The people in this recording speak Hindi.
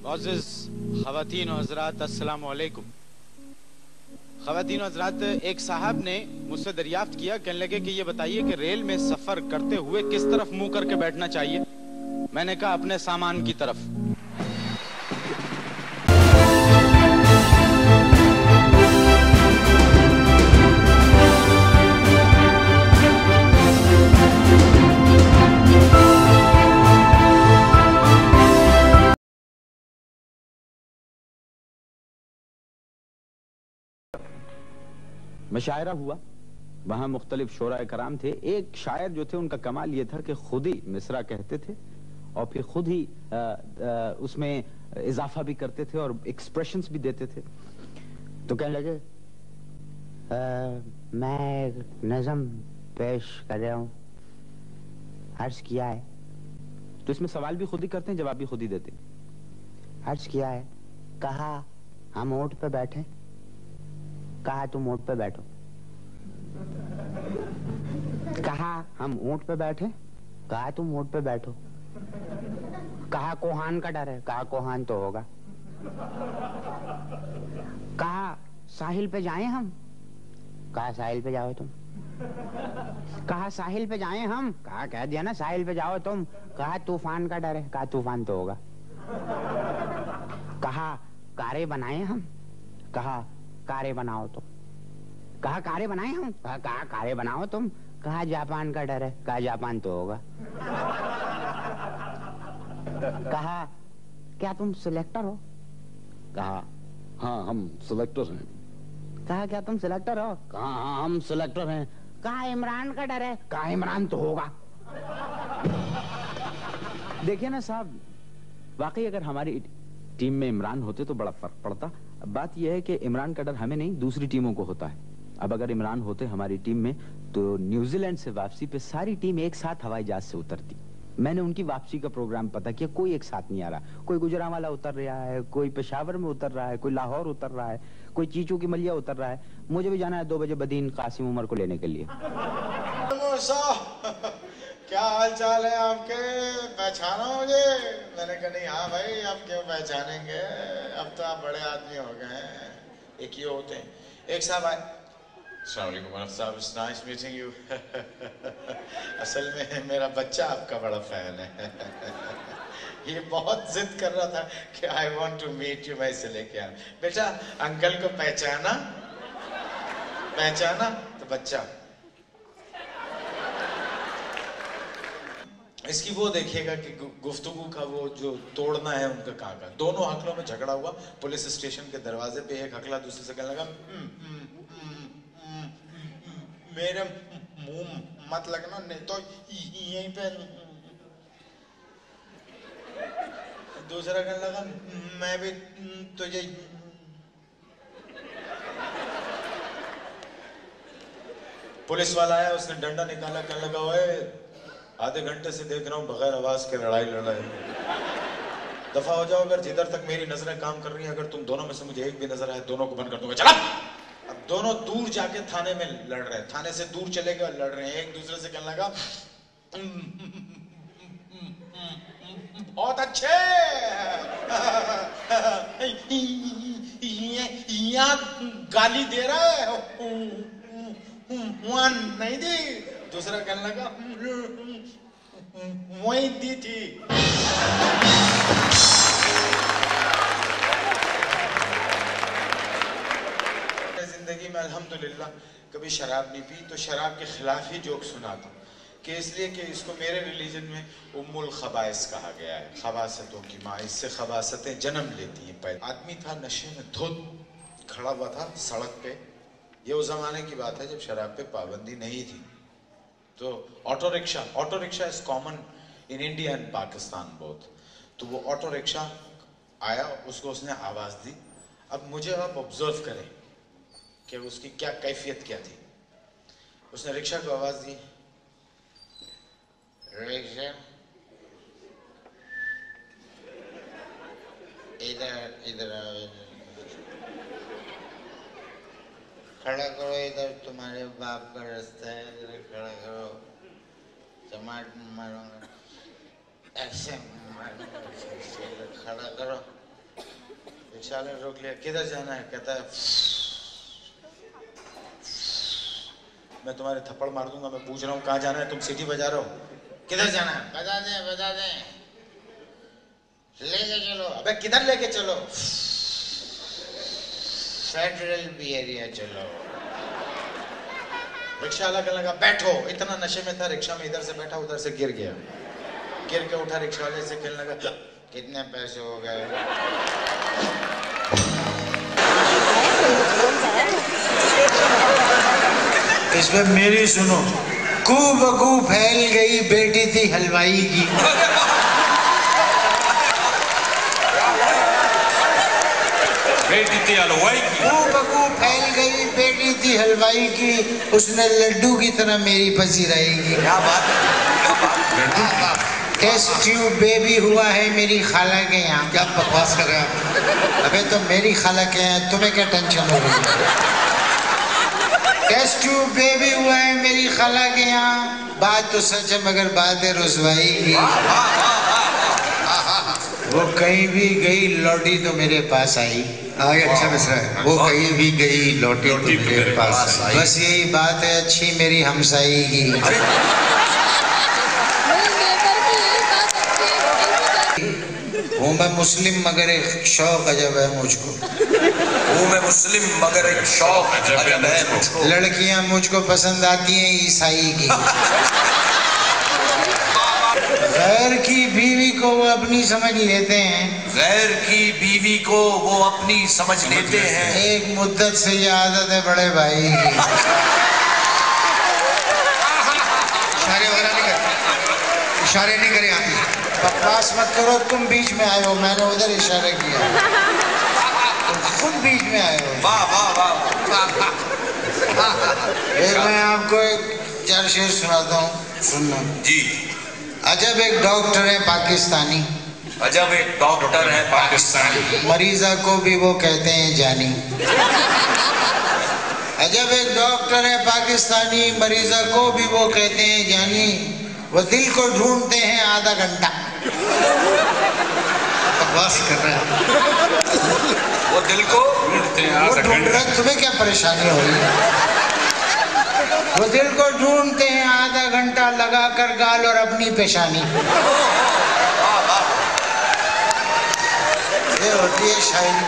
मोअज़्ज़िज़ ख़वातीन व हज़रात, अस्सलामु अलैकुम। ख़वातीन व हज़रात, एक साहब ने मुझसे दरियाफ्त किया, कहने लगे कि ये बताइए कि रेल में सफ़र करते हुए किस तरफ मुंह करके बैठना चाहिए। मैंने कहा अपने सामान की तरफ। मुशायरा हुआ, वहां मुख्तलिफ शोरा कराम थे। एक शायर जो थे उनका कमाल ये था कि खुद ही मिसरा कहते थे और फिर खुद ही उसमें इजाफा भी करते थे और एक्सप्रेशंस भी देते थे। तो कहने लगे मैं नज़म पेश कर रहा हूँ, अर्ज किया है। तो इसमें सवाल भी खुद ही करते हैं, जवाब भी खुद ही देते हैं। अर्ज किया है, कहा हम ऊंट पे बैठे, कहा तुम ऊंट पे बैठो। कहा हम ऊंट पे बैठे, कहा तुम ऊंट पे बैठो। कहा कोहान का डर है, कहा कोहान तो होगा। कहा साहिल पे जाएं हम, कहा साहिल पे जाओ तुम। कहा साहिल पे जाएं हम, कहा कह दिया ना साहिल पे जाओ तुम। कहा तूफान का डर है, कहा तूफान तो होगा। कहा कारें बनाएं हम, कहा कारें बनाओ तुम। कहा कारें बनाएं हम, कहा कारें बनाओ तुम। कहा जापान का डर है, कहा जापान तो होगा। कहा क्या तुम सिलेक्टर हो, कहा हाँ हम सिलेक्टर हैं। कहा क्या तुम सिलेक्टर हो, कहा हाँ हम सिलेक्टर हैं। कहा इमरान का डर है, कहा इमरान तो होगा। देखिए ना साहब, वाकई अगर हमारी टीम में इमरान होते तो बड़ा फर्क पड़ता। बात यह है कि इमरान का डर हमें नहीं, दूसरी टीमों को होता है। अब अगर इमरान होते हमारी टीम में तो न्यूजीलैंड से वापसी पे सारी टीम एक साथ हवाई जहाज से उतरती। मैंने उनकी वापसी का प्रोग्राम पता किया, कोई एक साथ नहीं आ रहा। कोई गुजरांवाला उतर रहा है, कोई पेशावर में उतर रहा है, कोई लाहौर उतर रहा है, कोई चीचू की मलिया उतर रहा है। मुझे भी जाना है 2 बजे बदीन कासिम उमर को लेने के लिए। क्या हाल चाल है आपके, पहचाना मुझे? मैंने कहा नहीं। हाँ भाई, आप क्यों पहचानेंगे, अब तो आप बड़े आदमी हो गए हैं। एक ये होते हैं, एक साहब आए, अस्सलाम वालेकुम साहब, इट्स नाइस मीटिंग यू। असल में मेरा बच्चा आपका बड़ा फैन है। ये बहुत जिद कर रहा था कि I want to meet you, मैं इसे लेके आया। बेटा अंकल को पहचाना, पहचाना? तो बच्चा इसकी वो देखिएगा कि गुफ्तगू का वो जो तोड़ना है उनका कहाँ का। दोनों हकलों में झगड़ा हुआ पुलिस स्टेशन के दरवाजे पे। एक हकला दूसरे से कहने लगा मेरे मुंह मत लगना, नहीं तो यहीं पे। दूसरा कहने लगा मैं भी तुझे। पुलिस वाला आया, उसने डंडा निकाला, कहने लगा ओए आधे घंटे से देख रहा हूं बगैर आवाज के लड़ाई लड़ रहे हैं, दफा हो जाओ। अगर जिधर तक मेरी नजरें काम कर रही हैं, अगर तुम दोनों में से मुझे एक भी नजर आए, दोनों को बंद कर दूंगा। चला। अब दोनों दूर जाके थाने में लड़ रहे हैं, थाने से दूर चले गए, लड़ रहे हैं। एक दूसरे से कहने लगा बहुत अच्छे, यहाँ गाली दे रहा है, वहां नहीं दी। दूसरा कहने लगा वही दी थी। जिंदगी में अल्हम्दुलिल्लाह कभी शराब नहीं पी, तो शराब के खिलाफ ही जोक सुनाता कि इसलिए कि इसको मेरे रिलीजन में उम्मुल खबाइस कहा गया है, खबासतों की माँ। इससे खबासतें जन्म लेती हैं। पहले आदमी था नशे में धुत खड़ा हुआ था सड़क पे। ये उस जमाने की बात है जब शराब पे पाबंदी नहीं थी। तो auto rickshaw is common in India and Pakistan both. तो वो ऑटो रिक्शा आया, उसको उसने आवाज दी। अब मुझे आप ऑब्जर्व करें कि उसकी क्या कैफियत क्या थी। उसने रिक्शा को आवाज दी, रिक्शा इधर इधर खड़ा करो, इधर तुम्हारे बाप का रास्ता है, इधर खड़ा करो, टमाटर मारूंगा, ऐसे मारूंगा, खड़ा करो। रिक्शा वाले रोक लिया, किधर जाना है? कहता है मैं तुम्हारे थप्पड़ मार दूंगा, मैं पूछ रहा हूँ कहाँ जाना है, तुम सीटी बजा रहे हो, किधर जाना है? बता दें लेके चलो। अबे किधर लेके चलो? फेडरल एरिया चलो। रिक्शा वाला कहने लगा बैठो, इतना नशे में था रिक्शा में, इधर से बैठा उधर से गिर गया, गिर के उठा, रिक्शा वाले से कहने लगा कितने पैसे हो गए? इसमें मेरी सुनो, कू बकू फैल गई बेटी थी हलवाई की। बेटी थी हलवाई की। कू बकू फैल गई बेटी थी हलवाई की, उसने लड्डू की तरह मेरी फंसी रहेगी। क्या बात है, क्या बात है। टेस्ट ट्यूब बेबी हुआ है मेरी खाला के यहाँ। क्या बकवास कर रहे हैं आप? अबे तो मेरी खाला के यहाँ, तुम्हें क्या टेंशन हो रही है? टेस्ट ट्यूब बेबी हुआ है मेरी खाला के यहाँ, बात तो सच है मगर बात है रुसवाई की। वो कहीं भी गई लौटी तो मेरे पास आई। आगे अच्छा मिसरा है। वो कहीं भी गई लौटी तो मेरे पास आई। बस यही बात है अच्छी मेरी हमसाई की। हूँ मैं मुस्लिम मगर एक शौक अजब है मुझको। हूँ मैं मुस्लिम मगर एक शौक अजब है मुझको। लड़कियां मुझको पसंद आती हैं ईसाई की। गैर की बीवी को वो अपनी समझ लेते हैं। गैर की बीवी को वो अपनी समझ लेते हैं। एक मुद्दत से ये आदत है बड़े भाई की। इशारे वगैरह नहीं करते, इशारे नहीं करे आती। बकवास मत करो, तुम बीच में आए हो, मैंने उधर इशारा किया, तुम बीच में आए हो। वाह वाह वाह। फिर मैं आपको एक 4 शेर सुनाता हूँ, सुनना जी। अजब एक डॉक्टर है पाकिस्तानी, अजब एक डॉक्टर है पाकिस्तानी, मरीजा को भी वो कहते हैं जानी। अजब एक डॉक्टर है पाकिस्तानी, मरीजा को भी वो कहते हैं जानी, वो दिल को ढूंढते हैं आधा घंटा। बकवास कर रहे हैं। वो दिल को ढूंढते हैं वो ढूंढ रहे, तुम्हें क्या परेशानी हो रही है? वो दिल को ढूंढते हैं आधा घंटा लगा कर गाल और अपनी पेशानी। ये होती है शायरी।